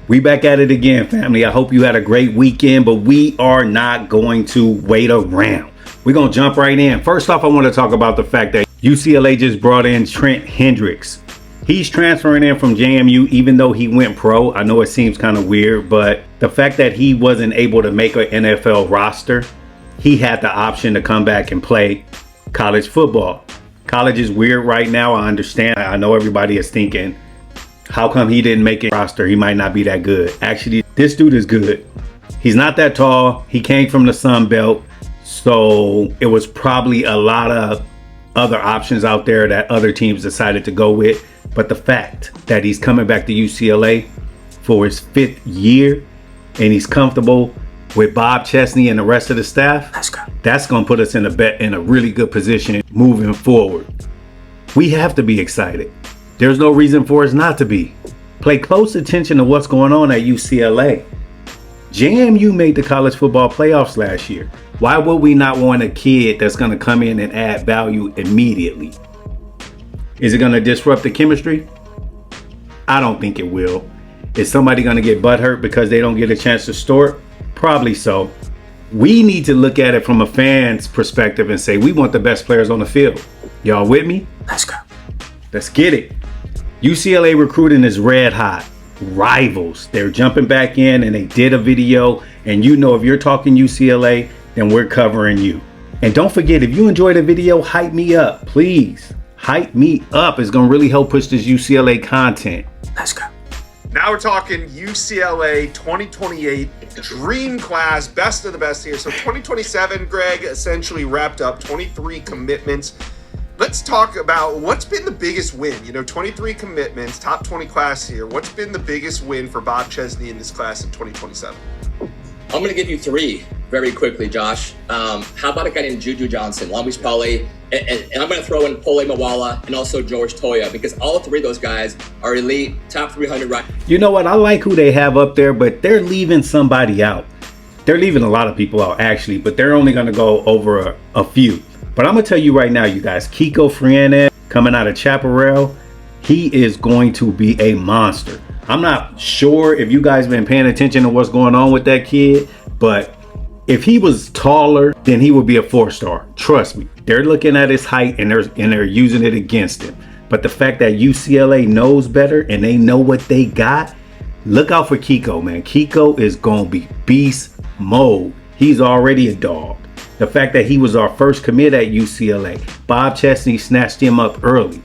We back at it again, family. I hope you had a great weekend, but we are not going to wait around. We're going to jump right in. First off, I want to talk about the fact that UCLA just brought in Trent Hendricks. He's transferring in from JMU, even though he went pro. I know it seems kind of weird, but the fact that he wasn't able to make an NFL roster, he had the option to come back and play college football. College is weird right now. I understand. I know everybody is thinking, how come he didn't make a roster? He might not be that good. Actually, this dude is good. He's not that tall. He came from the Sun Belt. So it was probably a lot of other options out there that other teams decided to go with. But the fact that he's coming back to UCLA for his 5th year and he's comfortable with Bob Chesney and the rest of the staff, that's going to put us in a really good position moving forward. We have to be excited. There's no reason for us not to be. Pay close attention to what's going on at UCLA. JMU made the college football playoffs last year. Why would we not want a kid that's going to come in and add value immediately? Is it going to disrupt the chemistry? I don't think it will. Is somebody going to get butthurt because they don't get a chance to start? Probably so. We need to look at it from a fan's perspective and say we want the best players on the field. Y'all with me? Let's go. Let's get it. UCLA recruiting is red hot. Rivals. They're jumping back in and they did a video. And you know, if you're talking UCLA, then we're covering you. And don't forget, if you enjoyed the video, hype me up, please. Hype me up. It's going to really help push this UCLA content. Let's go. Now we're talking UCLA 2028 dream class, best of the best here. So 2027, Greg, essentially wrapped up 23 commitments. Let's talk about what's been the biggest win. 23 commitments, top 20 class here. What's been the biggest win for Bob Chesney in this class in 2027? I'm going to give you 3 very quickly, Josh. How about a guy named Juju Johnson, Long Beach Poly, and I'm going to throw in Playmaking and also George Toya, because all 3 of those guys are elite, top 300. Right. You know what? I like who they have up there, but they're leaving somebody out. They're leaving a lot of people out, actually, but they're only going to go over a few. But I'm going to tell you right now, you guys, Kiko Friene coming out of Chaparral, he is going to be a monster. I'm not sure if you guys been paying attention to what's going on with that kid, but if he was taller, then he would be a 4-star. Trust me. They're looking at his height and they're using it against him. But the fact that UCLA knows better and they know what they got, look out for Kiko, man. Kiko is going to be beast mode. He's already a dog. The fact that he was our first commit at UCLA, Bob Chesney snatched him up early.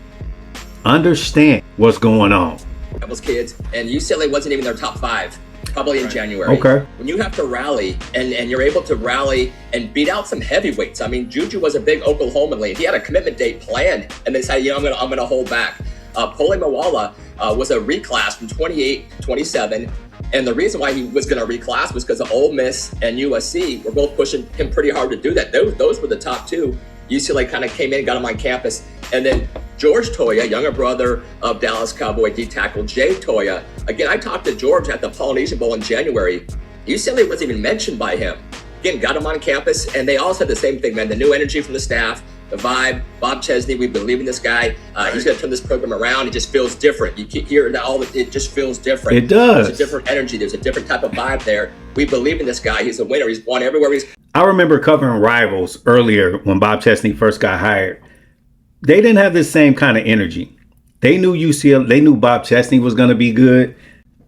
Understand what's going on. Those kids, and UCLA wasn't even their top 5, probably in January. Okay. When you have to rally and you're able to rally and beat out some heavyweights. I mean, Juju was a big Oklahoma lead. He had a commitment date planned, and they said, I'm gonna hold back. Playmaking was a reclass from 28 to 27. And the reason why he was going to reclass was because of Ole Miss and USC were both pushing him pretty hard to do that. Those were the top 2. UCLA kind of came in, got him on campus. And then George Toya, younger brother of Dallas Cowboy D tackle Jay Toya. Again, I talked to George at the Polynesian Bowl in January. UCLA wasn't even mentioned by him. Again, got him on campus, and they all said the same thing, man. The new energy from the staff, the vibe, Bob Chesney, we believe in this guy. He's going to turn this program around. It just feels different. You keep hearing that it just feels different. It does. There's a different energy. There's a different type of vibe there. We believe in this guy. He's a winner. He's won everywhere I remember covering Rivals earlier when Bob Chesney first got hired. They didn't have the same kind of energy. They knew UCLA, they knew Bob Chesney was going to be good,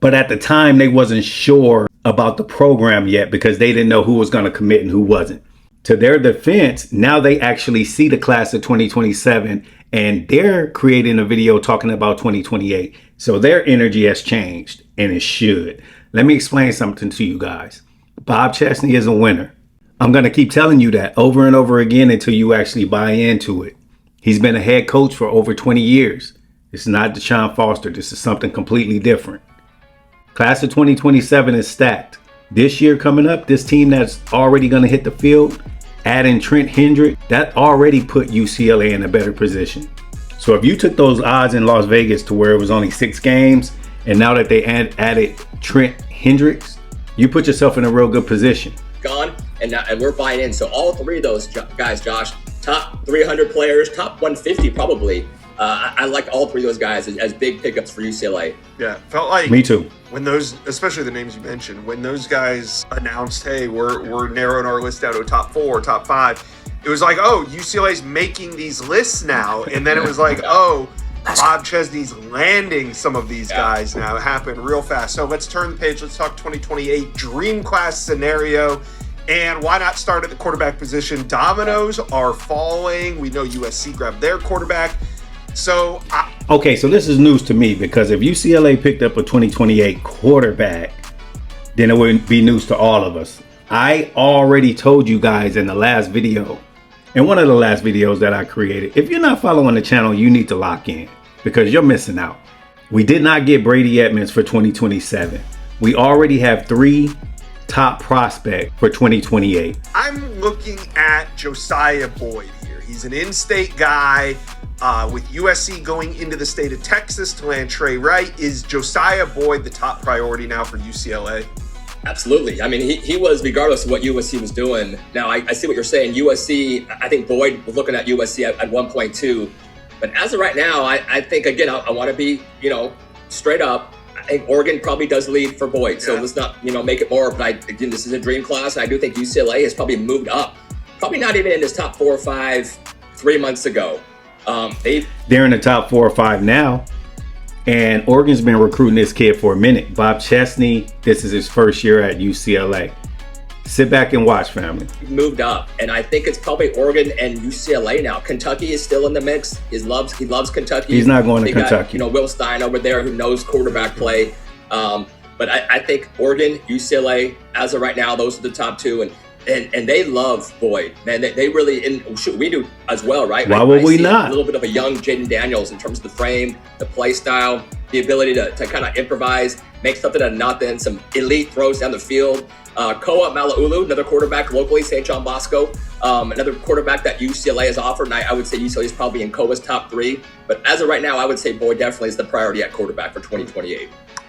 but at the time they wasn't sure about the program yet because they didn't know who was going to commit and who wasn't. To their defense, now they actually see the class of 2027 and they're creating a video talking about 2028. So their energy has changed, and it should. Let me explain something to you guys. Bob Chesney is a winner. I'm going to keep telling you that over and over again until you actually buy into it. He's been a head coach for over 20 years. This is not Deshaun Foster. This is something completely different. Class of 2027 is stacked. This year coming up, this team that's already going to hit the field, adding Trent Hendrick, that already put UCLA in a better position. So if you took those odds in Las Vegas to where it was only 6 games, and now that they added Trent Hendricks, you put yourself in a real good position. Gone, and we're buying in. So all 3 of those guys, Josh, top 300 players, top 150 probably. I like all three of those guys as big pickups for UCLA. Yeah, felt like Me too. when those, especially the names you mentioned, when those guys announced, hey, we're narrowing our list down to a top 4, top 5, it was like, oh, UCLA's making these lists now. And then it was like, oh, Bob Chesney's landing some of these guys now. It happened real fast. So let's turn the page. Let's talk 2028 dream class scenario. And why not start at the quarterback position? Dominoes are falling. We know USC grabbed their quarterback. So okay, so this is news to me, because if UCLA picked up a 2028 quarterback, then it wouldn't be news to all of us. I already told you guys in the last video, in one of the last videos that I created, if you're not following the channel, you need to lock in, because you're missing out. We did not get Brady Edmonds for 2027. We already have 3 top prospects for 2028. I'm looking at Josiah Boyd here. He's an in-state guy. With USC going into the state of Texas to land Trey Wright, is Josiah Boyd the top priority now for UCLA? Absolutely. I mean, he was, regardless of what USC was doing. Now, I see what you're saying. USC, I think Boyd was looking at USC at 1.2. But as of right now, I think, again, I want to be, straight up. I think Oregon probably does lead for Boyd. So let's not, make it more. But again, this is a dream class. I do think UCLA has probably moved up. Probably not even in this top 4 or 5 3 months ago. They're in the top 4 or 5 now, and Oregon's been recruiting this kid for a minute. Bob Chesney, this is his first year at UCLA. Sit back and watch, family. Moved up, and I think it's probably Oregon and UCLA now. Kentucky is still in the mix. He loves Kentucky. He's not going to Kentucky. Got, Will Stein over there who knows quarterback play. But I think Oregon, UCLA, as of right now, those are the top 2, and they love Boyd, man. They really, we do as well, right? Why would we not? A little bit of a young Jaden Daniels in terms of the frame, the play style, the ability to kind of improvise, make something out of nothing, some elite throws down the field. Koa Malaulu, another quarterback locally, St. John Bosco, another quarterback that UCLA has offered, and I would say UCLA is probably in Koa's top 3. But as of right now, I would say Boyd definitely is the priority at quarterback for 2028.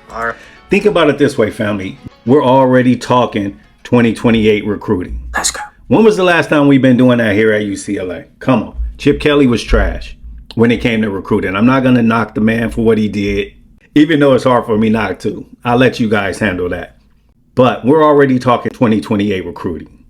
All right. Think about it this way, family. We're already talking 2028 recruiting. Let's go. When was the last time we've been doing that here at UCLA? Come on. Chip Kelly was trash when it came to recruiting. I'm not going to knock the man for what he did, even though it's hard for me not to. I'll let you guys handle that. But we're already talking 2028 recruiting.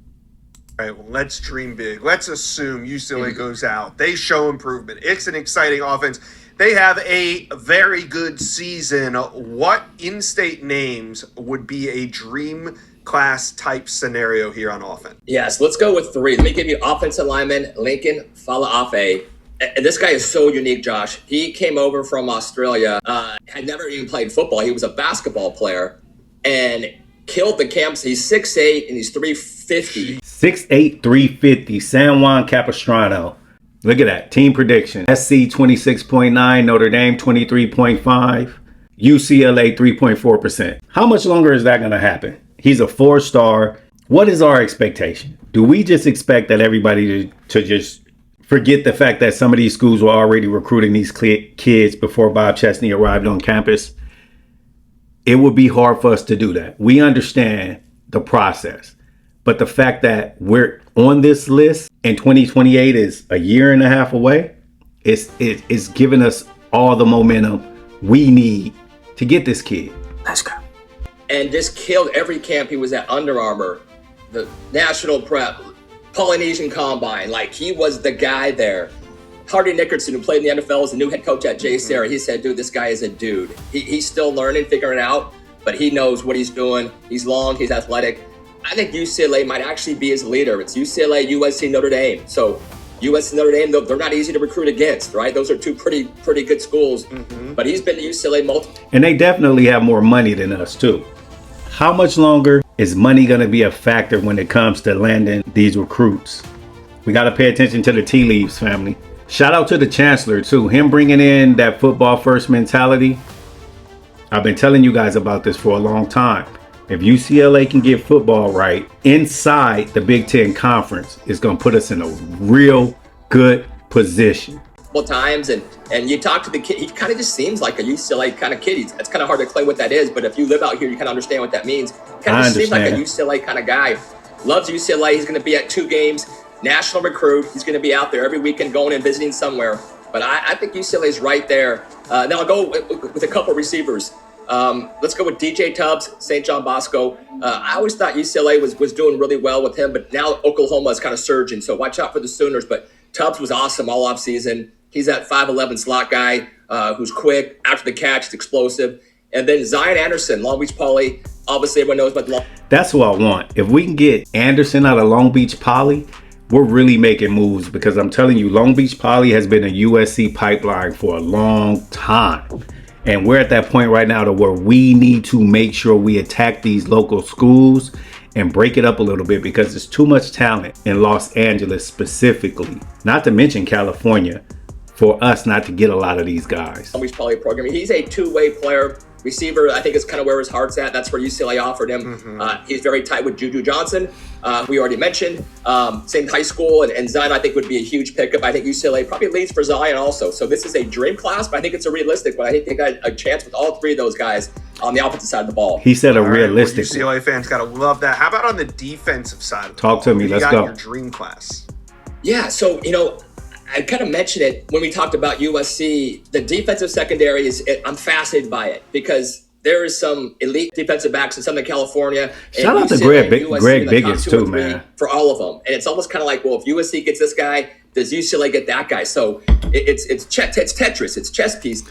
All right, well, let's dream big. Let's assume UCLA goes out. They show improvement. It's an exciting offense. They have a very good season. What in-state names would be a dream class type scenario here on offense? Yes, let's go with 3. Let me give you offensive lineman Lincoln Falaafe. And this guy is so unique, Josh. He came over from Australia, had never even played football. He was a basketball player and killed the campus. He's 6'8" and he's 350. 6'8", 350, San Juan Capistrano. Look at that. Team prediction. SC 26.9, Notre Dame 23.5, UCLA 3.4%. How much longer is that going to happen? He's a 4-star. What is our expectation? Do we just expect that everybody to just forget the fact that some of these schools were already recruiting these kids before Bob Chesney arrived on campus? It would be hard for us to do that. We understand the process. But the fact that we're on this list and 2028 is a year and a half away, it's giving us all the momentum we need to get this kid. Let's go. And just killed every camp he was at. Under Armour, the National Prep, Polynesian Combine. Like, he was the guy there. Hardy Nickerson, who played in the NFL, is the new head coach at J. Sarah. He said, dude, this guy is a dude. He's still learning, figuring it out, but he knows what he's doing. He's long, he's athletic. I think UCLA might actually be his leader. It's UCLA, USC, Notre Dame. So USC, Notre Dame, they're not easy to recruit against, right? Those are 2 pretty good schools. But he's been to UCLA multiple. And they definitely have more money than us, too. How much longer is money going to be a factor when it comes to landing these recruits? We got to pay attention to the tea leaves, family. Shout out to the chancellor, too. Him bringing in that football first mentality. I've been telling you guys about this for a long time. If UCLA can get football right inside the Big Ten Conference, it's going to put us in a real good position. Times and you talk to the kid, he kind of just seems like a UCLA kind of kid. It's kind of hard to explain what that is, but if you live out here, you kind of understand what that means. Kind of just seems like a UCLA kind of guy. Loves UCLA. He's going to be at 2 games. National recruit. He's going to be out there every weekend going and visiting somewhere. But I think UCLA's right there. Now I'll go with a couple receivers. Let's go with DJ Tubbs, St. John Bosco. I always thought UCLA was doing really well with him, but now Oklahoma is kind of surging. So watch out for the Sooners. But Tubbs was awesome all offseason. He's that 5'11" slot guy who's quick, after the catch, it's explosive. And then Zion Anderson, Long Beach Poly. Obviously, everyone knows about the That's who I want. If we can get Anderson out of Long Beach Poly, we're really making moves, because I'm telling you, Long Beach Poly has been a USC pipeline for a long time. And we're at that point right now to where we need to make sure we attack these local schools and break it up a little bit, because there's too much talent in Los Angeles specifically, not to mention California, for us not to get a lot of these guys. Long Beach Poly program. He's a two-way player. Receiver, I think, is kind of where his heart's at. That's where UCLA offered him. He's very tight with Juju Johnson, we already mentioned. Same high school, and Zion, I think, would be a huge pickup. I think UCLA probably leads for Zion also. So this is a dream class, but I think it's a realistic one. I think they got a chance with all three of those guys on the offensive side of the ball. He said a realistic one. UCLA fans got to love that. How about on the defensive side of the ball? Talk to me. Let's go. Your dream class. Yeah, so, I kind of mentioned it when we talked about USC. The defensive secondary I'm fascinated by it, because there is some elite defensive backs in Southern California. Shout out to Greg Biggins too, man. For all of them. And it's almost kind of like, well, if USC gets this guy, does UCLA get that guy? So it's Tetris, it's chess piece.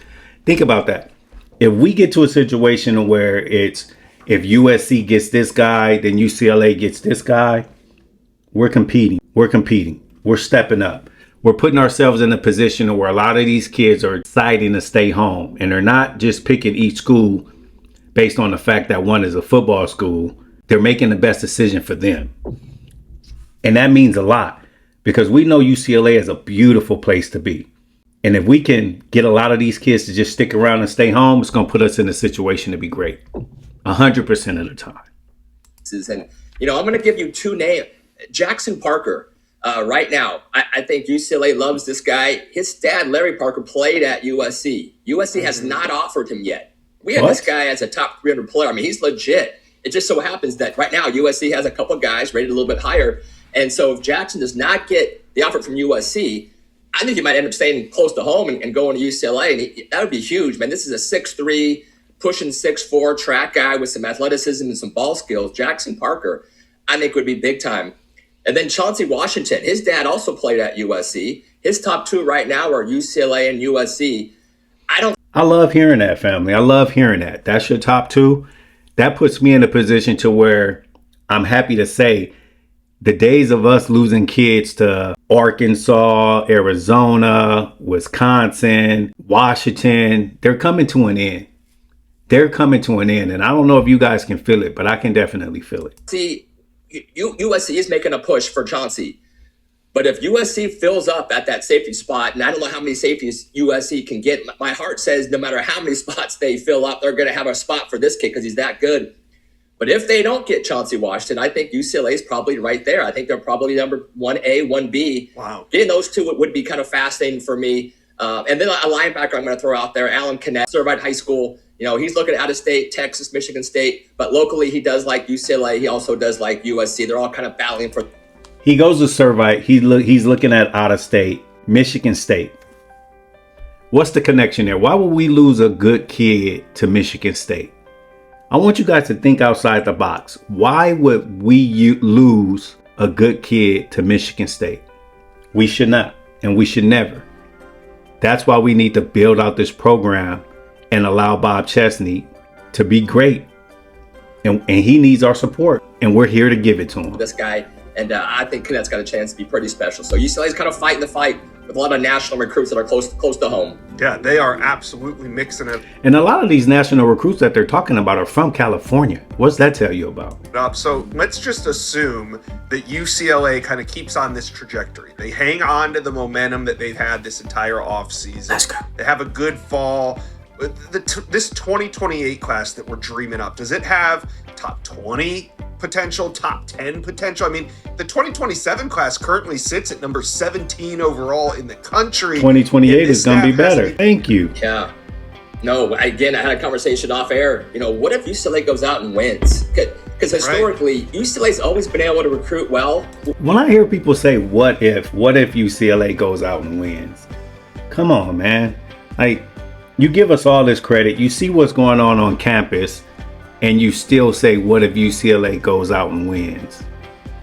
Think about that. If we get to a situation where if USC gets this guy, then UCLA gets this guy, we're competing. We're stepping up. We're putting ourselves in a position where a lot of these kids are deciding to stay home, and they're not just picking each school based on the fact that one is a football school. They're making the best decision for them. And that means a lot, because we know UCLA is a beautiful place to be. And if we can get a lot of these kids to just stick around and stay home, it's going to put us in a situation to be great 100% of the time. And, I'm going to give you two names. Jackson Parker. Right now, I think UCLA loves this guy. His dad, Larry Parker, played at USC. USC has not offered him yet. We have this guy as a top 300 player. I mean, he's legit. It just so happens that right now USC has a couple of guys rated a little bit higher. And so if Jackson does not get the offer from USC, I think he might end up staying close to home and going to UCLA. And that would be huge, man. This is a 6'3", pushing 6'4" track guy with some athleticism and some ball skills. Jackson Parker, I think, would be big time. And then Chauncey Washington, his dad also played at USC. His top two right now are UCLA and USC. I love hearing that, family. I love hearing that. That's your top two. That puts me in a position to where I'm happy to say the days of us losing kids to Arkansas, Arizona, Wisconsin, Washington, they're coming to an end. And I don't know if you guys can feel it, but I can definitely feel it. See, USC is making a push for Chauncey. But if USC fills up at that safety spot, and I don't know how many safeties USC can get, my heart says no matter how many spots they fill up, they're going to have a spot for this kid because he's that good. But if they don't get Chauncey Washington, I think UCLA is probably right there. I think they're probably number 1A, 1B. Wow. Getting those two would be kind of fascinating for me. And then a linebacker I'm going to throw out there, Alan Connect, Servite High School. He's looking out of state, Texas, Michigan State, but locally he does like UCLA. He also does like USC. They're all kind of battling for. He goes to Servite. He's looking at out of state, Michigan State. What's the connection there? Why would we lose a good kid to Michigan State? I want you guys to think outside the box. Why would we lose a good kid to Michigan State? We should not, and we should never. That's why we need to build out this program and allow Bob Chesney to be great. And he needs our support, and we're here to give it to him. This guy, and I think Connect's got a chance to be pretty special. So UCLA's kind of fighting the fight with a lot of national recruits that are close to home. Yeah, they are absolutely mixing it. And a lot of these national recruits that they're talking about are from California. What's that tell you about? So let's just assume that UCLA kind of keeps on this trajectory. They hang on to the momentum that they've had this entire offseason. Let's go. They have a good fall. This 2028 class that we're dreaming up, does it have top 20 potential, top 10 potential? I mean, the 2027 class currently sits at number 17 overall in the country. 2028 is going to be better. Thank you. Yeah. No, again, I had a conversation off air. What if UCLA goes out and wins? Because historically, UCLA's always been able to recruit well. When I hear people say, what if UCLA goes out and wins? Come on, man. Like, you give us all this credit. You see what's going on campus, and you still say, what if UCLA goes out and wins?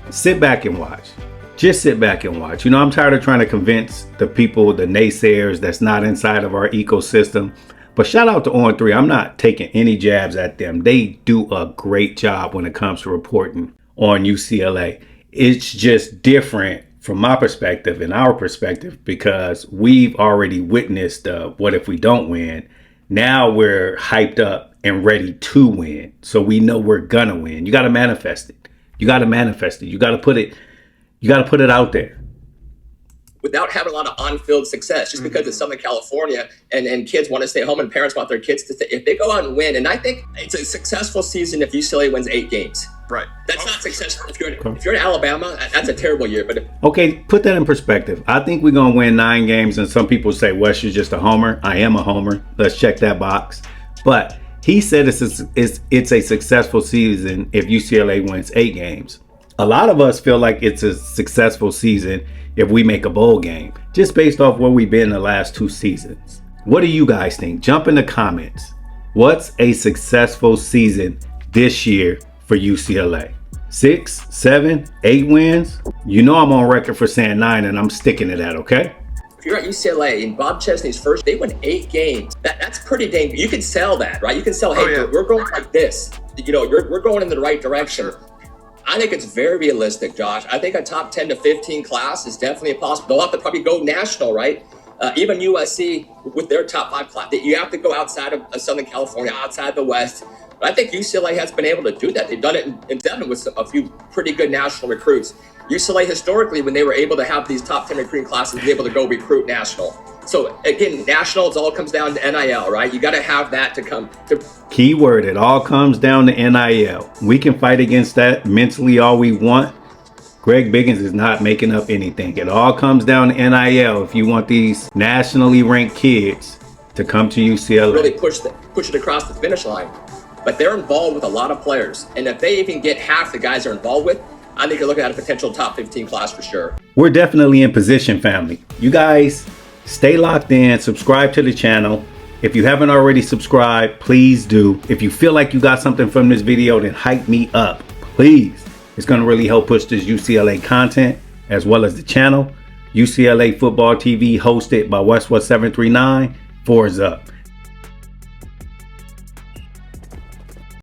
Sit back and watch. Just sit back and watch. You know, I'm tired of trying to convince the people, the naysayers that's not inside of our ecosystem. But shout out to On 3. I'm not taking any jabs at them. They do a great job when it comes to reporting on UCLA. It's just different from my perspective and our perspective because we've already witnessed what if we don't win. Now we're hyped up and ready to win. So we know we're gonna win. You got to manifest it. You got to manifest it. You got to put it out there. Without having a lot of on-field success, just because it's Southern California and kids want to stay home and parents want their kids to stay. If they go out and win, and I think it's a successful season if UCLA wins 8 games. Right. That's not successful. If you're in Alabama, that's a terrible year. But okay, put that in perspective. I think we're going to win 9 games, and some people say, Wes, you're just a homer. I am a homer. Let's check that box. But he said it's a successful season if UCLA wins 8 games. A lot of us feel like it's a successful season if we make a bowl game, just based off where we've been the last 2 seasons. What do you guys think? Jump in the comments. What's a successful season this year for UCLA? 6, 7, 8 wins? You know I'm on record for saying 9, and I'm sticking to that, okay? if you're at UCLA in Bob Chesney's first, they win 8 games. That's pretty dang. You can sell that, right? You can sell, hey, we're going like this. You know, we're going in the right direction. I think it's very realistic, Josh. I think a top 10 to 15 class is definitely possible. They'll have to probably go national, right? Even USC with their top 5 class, you have to go outside of Southern California, outside the West. But I think UCLA has been able to do that. They've done it in Devon with a few pretty good national recruits. UCLA historically, when they were able to have these top 10 recruiting classes, be able to go recruit national. So again, nationals all comes down to NIL, right? You got to have that to come to. Keyword, it all comes down to NIL. We can fight against that mentally all we want. Greg Biggins is not making up anything. It all comes down to NIL if you want these nationally ranked kids to come to UCLA. Really push it across the finish line. But they're involved with a lot of players. And if they even get half the guys they're involved with, I think you're looking at a potential top 15 class for sure. We're definitely in position, family. You guys stay locked in, subscribe to the channel. If you haven't already subscribed, please do. If you feel like you got something from this video, then hype me up, please. It's going to really help push this UCLA content as well as the channel. UCLA Football TV, hosted by Westwood 739. 4's up.